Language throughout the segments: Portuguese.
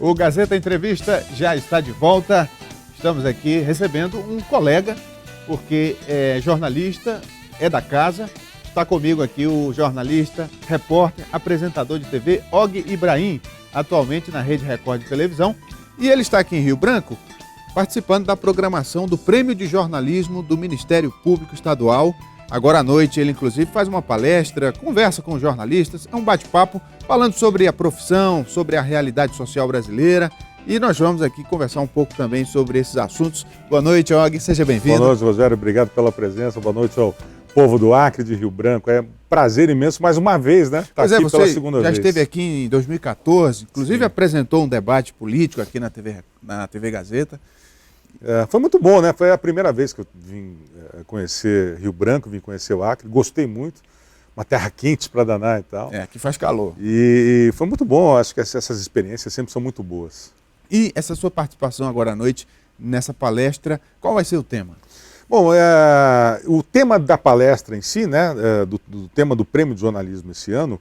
O Gazeta Entrevista já está de volta. Estamos aqui recebendo um colega, porque é jornalista, é da casa. Está comigo aqui o jornalista, repórter, apresentador de TV, Og Ibrahim, atualmente na Rede Record de televisão. E ele está aqui em Rio Branco, participando da programação do Prêmio de Jornalismo do Ministério Público Estadual. Agora à noite ele, inclusive, faz uma palestra, conversa com jornalistas, é um bate-papo falando sobre a profissão, sobre a realidade social brasileira. E nós vamos aqui conversar um pouco também sobre esses assuntos. Boa noite, Og, seja bem-vindo. Boa noite, Rogério, obrigado pela presença. Boa noite ao povo do Acre, de Rio Branco. É um prazer imenso, mais uma vez, né? Pois é, você já esteve aqui em 2014, inclusive Sim. apresentou um debate político aqui na TV Gazeta. Foi muito bom, né? Foi a primeira vez que eu vim conhecer Rio Branco, vim conhecer o Acre, gostei muito, uma terra quente para danar e tal. Aqui faz calor. E foi muito bom, acho que essas experiências sempre são muito boas. E essa sua participação agora à noite nessa palestra, qual vai ser o tema? Bom, o tema da palestra em si, né, do tema do Prêmio de Jornalismo esse ano,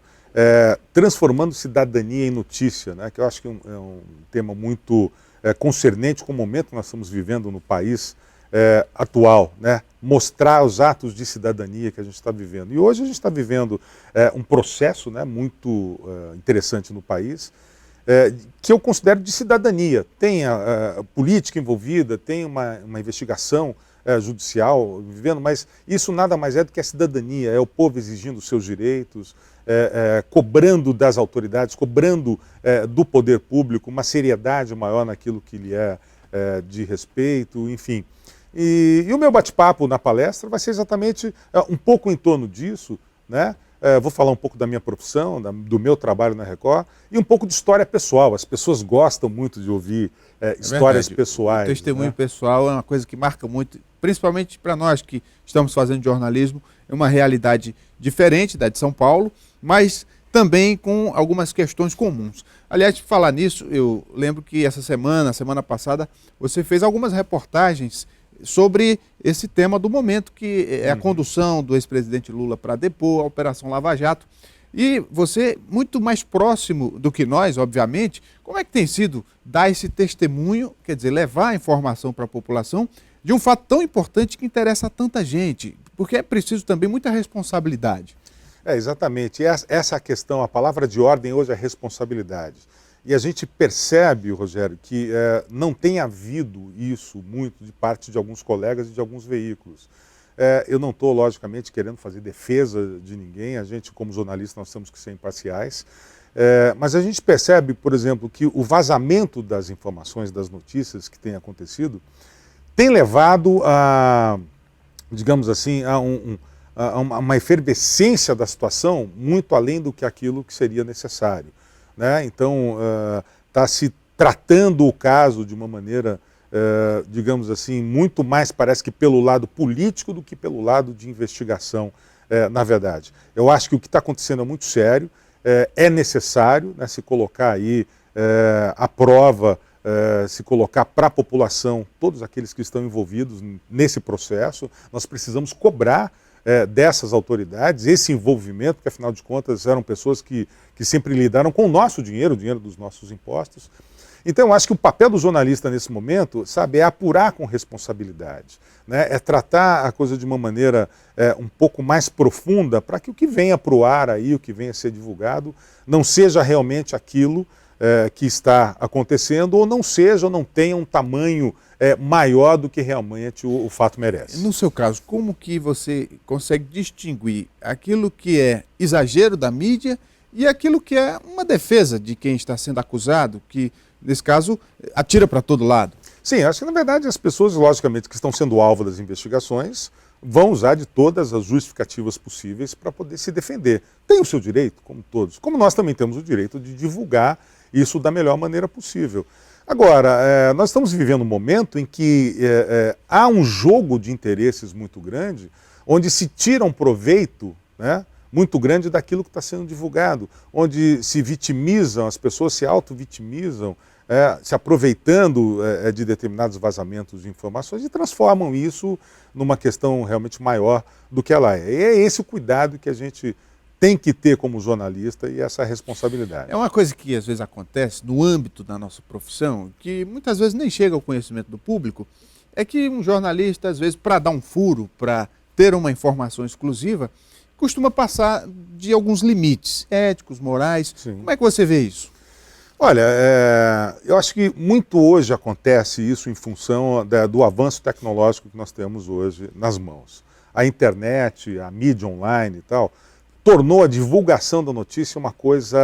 transformando cidadania em notícia, né, que eu acho que é um tema muito concernente com o momento que nós estamos vivendo no país atual, né? Mostrar os atos de cidadania que a gente está vivendo. E hoje a gente está vivendo um processo, né, muito interessante no país, que eu considero de cidadania. Tem a política envolvida, tem uma investigação judicial vivendo, mas isso nada mais é do que a cidadania, é o povo exigindo os seus direitos, cobrando das autoridades, cobrando do poder público uma seriedade maior naquilo que lhe é de respeito, enfim. E o meu bate-papo na palestra vai ser exatamente um pouco em torno disso, né? Vou falar um pouco da minha profissão, do meu trabalho na Record e um pouco de história pessoal. As pessoas gostam muito de ouvir histórias pessoais. O testemunho pessoal é uma coisa que marca muito, principalmente para nós que estamos fazendo jornalismo, é uma realidade diferente da de São Paulo, mas também com algumas questões comuns. Aliás, de falar nisso, eu lembro que semana passada, você fez algumas reportagens sobre esse tema do momento, que é a condução do ex-presidente Lula para depor, a Operação Lava Jato. E você, muito mais próximo do que nós, obviamente, como é que tem sido dar esse testemunho, quer dizer, levar a informação para a população de um fato tão importante que interessa a tanta gente? Porque é preciso também muita responsabilidade. Exatamente. Essa é a questão, a palavra de ordem hoje é responsabilidade. E a gente percebe, Rogério, que não tem havido isso muito de parte de alguns colegas e de alguns veículos. Eu não estou, logicamente, querendo fazer defesa de ninguém, a gente, como jornalista, nós temos que ser imparciais, mas a gente percebe, por exemplo, que o vazamento das informações, das notícias que tem acontecido, tem levado a, digamos assim, a uma efervescência da situação muito além do que aquilo que seria necessário. Né? Então, está se tratando o caso de uma maneira, digamos assim, muito mais parece que pelo lado político do que pelo lado de investigação, na verdade. Eu acho que o que está acontecendo é muito sério, é necessário, né, se colocar aí à prova, se colocar para a população, todos aqueles que estão envolvidos nesse processo. Nós precisamos cobrar dessas autoridades esse envolvimento, porque afinal de contas eram pessoas que sempre lidaram com o nosso dinheiro, o dinheiro dos nossos impostos. Então eu acho que o papel do jornalista nesse momento, sabe, é apurar com responsabilidade, né? É tratar a coisa de uma maneira um pouco mais profunda para que o que venha para o ar aí, o que venha a ser divulgado, não seja realmente aquilo que está acontecendo, ou não seja, ou não tenha um tamanho maior do que realmente o fato merece. No seu caso, como que você consegue distinguir aquilo que é exagero da mídia e aquilo que é uma defesa de quem está sendo acusado, que, nesse caso, atira para todo lado? Sim, acho que, na verdade, as pessoas, logicamente, que estão sendo alvo das investigações, vão usar de todas as justificativas possíveis para poder se defender. Tem o seu direito, como todos, como nós também temos o direito de divulgar isso da melhor maneira possível. Agora, nós estamos vivendo um momento em que há um jogo de interesses muito grande, onde se tira um proveito, né, muito grande daquilo que está sendo divulgado, onde se vitimizam, as pessoas se auto-vitimizam, se aproveitando de determinados vazamentos de informações e transformam isso numa questão realmente maior do que ela é. E é esse o cuidado que a gente tem que ter como jornalista e essa responsabilidade. É uma coisa que às vezes acontece no âmbito da nossa profissão, que muitas vezes nem chega ao conhecimento do público, é que um jornalista, às vezes, para dar um furo, para ter uma informação exclusiva, costuma passar de alguns limites éticos, morais. Sim. Como é que você vê isso? Olha, eu acho que muito hoje acontece isso em função do avanço tecnológico que nós temos hoje nas mãos. A internet, a mídia online e tal, tornou a divulgação da notícia uma coisa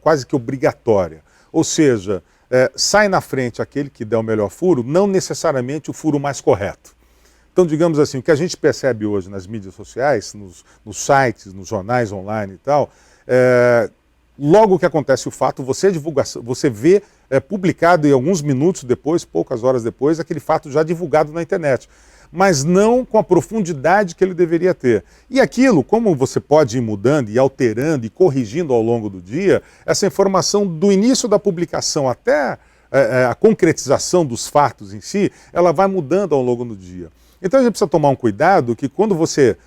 quase que obrigatória. Ou seja, sai na frente aquele que der o melhor furo, não necessariamente o furo mais correto. Então, digamos assim, o que a gente percebe hoje nas mídias sociais, nos sites, nos jornais online e tal, logo que acontece o fato, você vê publicado em alguns minutos depois, poucas horas depois, aquele fato já divulgado na internet, mas não com a profundidade que ele deveria ter. E aquilo, como você pode ir mudando e alterando e corrigindo ao longo do dia, essa informação do início da publicação até a concretização dos fatos em si, ela vai mudando ao longo do dia. Então a gente precisa tomar um cuidado que quando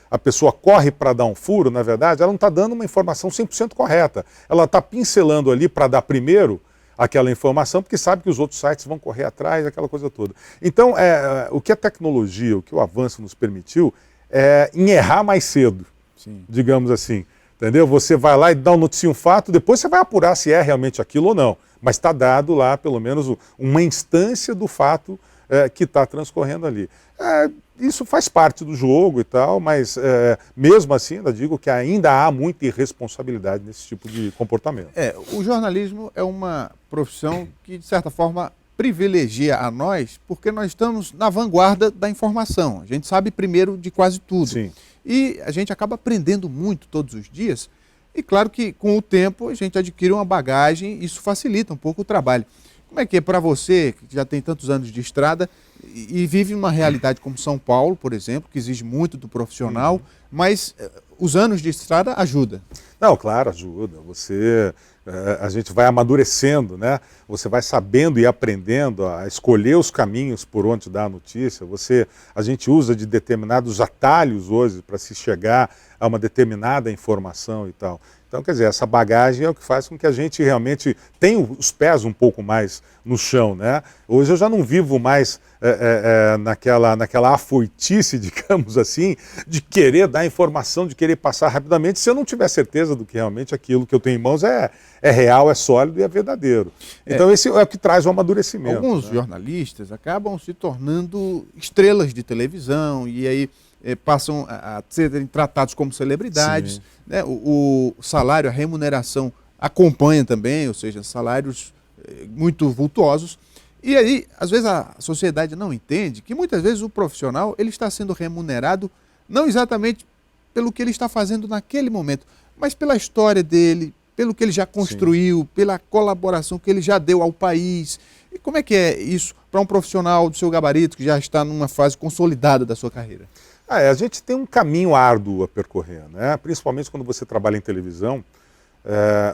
a pessoa corre para dar um furo, na verdade, ela não está dando uma informação 100% correta. Ela está pincelando ali para dar primeiro aquela informação, porque sabe que os outros sites vão correr atrás, aquela coisa toda. Então, o que a tecnologia, o que o avanço nos permitiu, é em errar mais cedo, sim, digamos assim. Entendeu? Você vai lá e dá um fato, depois você vai apurar se é realmente aquilo ou não. Mas está dado lá, pelo menos, uma instância do fato que está transcorrendo ali. Isso faz parte do jogo e tal, mas mesmo assim, eu digo que ainda há muita irresponsabilidade nesse tipo de comportamento. O jornalismo é uma profissão que, de certa forma, privilegia a nós, porque nós estamos na vanguarda da informação. A gente sabe primeiro de quase tudo. Sim. E a gente acaba aprendendo muito todos os dias. E claro que, com o tempo, a gente adquire uma bagagem e isso facilita um pouco o trabalho. Como é que é para você, que já tem tantos anos de estrada e vive uma realidade como São Paulo, por exemplo, que exige muito do profissional, mas os anos de estrada ajudam? Não, claro, ajuda. A gente vai amadurecendo, né? Você vai sabendo e aprendendo a escolher os caminhos por onde dar a notícia. A gente usa de determinados atalhos hoje para se chegar a uma determinada informação e tal. Então, quer dizer, essa bagagem é o que faz com que a gente realmente tenha os pés um pouco mais no chão, né? Hoje eu já não vivo mais naquela afoitice, digamos assim, de querer dar informação, de querer passar rapidamente, se eu não tiver certeza do que realmente aquilo que eu tenho em mãos é real, é sólido e é verdaderer. Então esse é o que traz o amadurecimento. Alguns jornalistas acabam se tornando estrelas de televisão e aí passam a serem tratados como celebridades, né? O salário, a remuneração acompanha também, ou seja, salários muito vultuosos. E aí, às vezes, a sociedade não entende que muitas vezes o profissional ele está sendo remunerado não exatamente pelo que ele está fazendo naquele momento, mas pela história dele, pelo que ele já construiu, sim, pela colaboração que ele já deu ao país. E como é que é isso para um profissional do seu gabarito que já está numa fase consolidada da sua carreira? A gente tem um caminho árduo a percorrer, né? Principalmente quando você trabalha em televisão,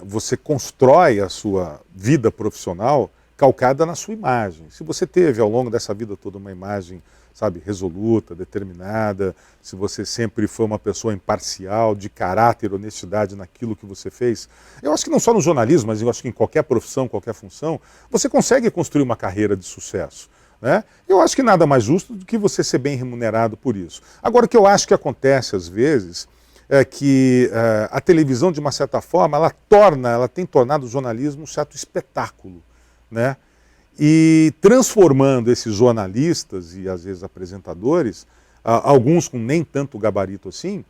você constrói a sua vida profissional calcada na sua imagem. Se você teve ao longo dessa vida toda uma imagem, sabe, resoluta, determinada, se você sempre foi uma pessoa imparcial, de caráter, honestidade naquilo que você fez, eu acho que não só no jornalismo, mas eu acho que em qualquer profissão, qualquer função, você consegue construir uma carreira de sucesso, né? Eu acho que nada mais justo do que você ser bem remunerado por isso. Agora, o que eu acho que acontece às vezes é que a televisão, de uma certa forma, ela tem tornado o jornalismo um certo espetáculo, né? E transformando esses jornalistas e às vezes apresentadores, alguns com nem tanto gabarito assim,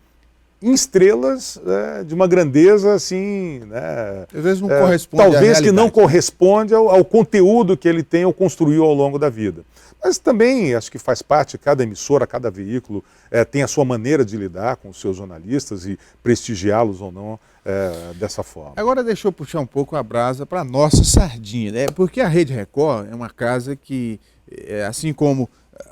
em estrelas de uma grandeza assim, né? Às vezes não corresponde talvez que não corresponde ao conteúdo que ele tem ou construiu ao longo da vida. Mas também acho que faz parte, cada emissora, cada veículo tem a sua maneira de lidar com os seus jornalistas e prestigiá-los ou não dessa forma. Agora deixa eu puxar um pouco a brasa para a nossa sardinha, né? Porque a Rede Record é uma casa que, assim como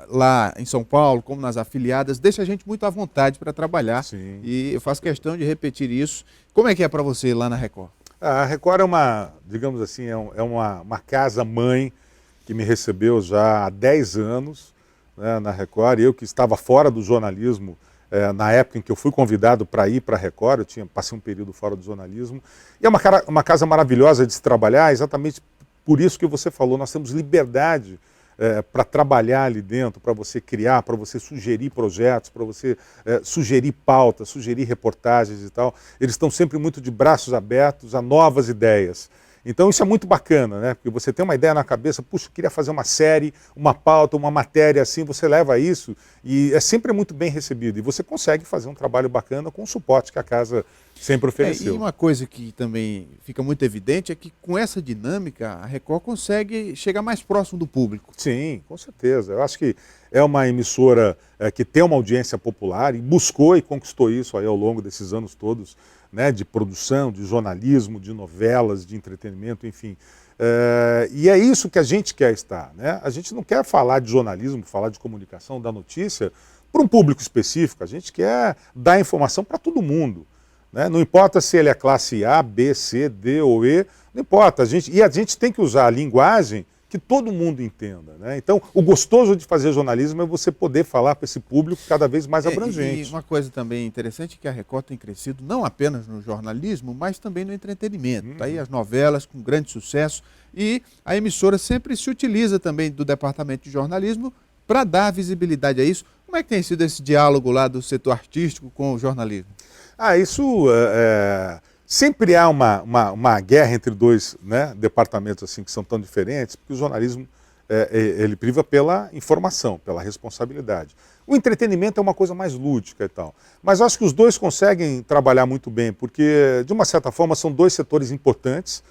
lá em São Paulo, como nas afiliadas, deixa a gente muito à vontade para trabalhar. Sim. E eu faço questão de repetir isso. Como é que é para você lá na Record? A Record é uma, digamos assim, uma casa-mãe que me recebeu já há 10 anos, né, na Record. Eu que estava fora do jornalismo na época em que eu fui convidado para ir para a Record, passei um período fora do jornalismo, e é uma casa maravilhosa de se trabalhar, exatamente por isso que você falou, nós temos liberdade para trabalhar ali dentro, para você criar, para você sugerir projetos, para você sugerir pautas, sugerir reportagens e tal. Eles estão sempre muito de braços abertos a novas ideias. Então isso é muito bacana, né? Porque você tem uma ideia na cabeça, puxa, eu queria fazer uma série, uma pauta, uma matéria assim, você leva isso e é sempre muito bem recebido. E você consegue fazer um trabalho bacana com o suporte que a casa sempre ofereceu. E uma coisa que também fica muito evidente é que com essa dinâmica a Record consegue chegar mais próximo do público. Sim, com certeza. Eu acho que é uma emissora que tem uma audiência popular e buscou e conquistou isso aí ao longo desses anos todos, né, de produção, de jornalismo, de novelas, de entretenimento, enfim. E é isso que a gente quer estar, né? A gente não quer falar de jornalismo, falar de comunicação, da notícia para um público específico, a gente quer dar informação para todo mundo, né? Não importa se ele é classe A, B, C, D ou E, não importa. A gente tem que usar a linguagem que todo mundo entenda, né? Então, o gostoso de fazer jornalismo é você poder falar para esse público cada vez mais abrangente. E uma coisa também interessante é que a Record tem crescido não apenas no jornalismo, mas também no entretenimento. Tá aí as novelas com grande sucesso e a emissora sempre se utiliza também do departamento de jornalismo para dar visibilidade a isso. Como é que tem sido esse diálogo lá do setor artístico com o jornalismo? Isso sempre há uma guerra entre dois, né, departamentos assim que são tão diferentes, porque o jornalismo ele priva pela informação, pela responsabilidade. O entretenimento é uma coisa mais lúdica e tal. Mas eu acho que os dois conseguem trabalhar muito bem, porque, de uma certa forma, são dois setores importantes.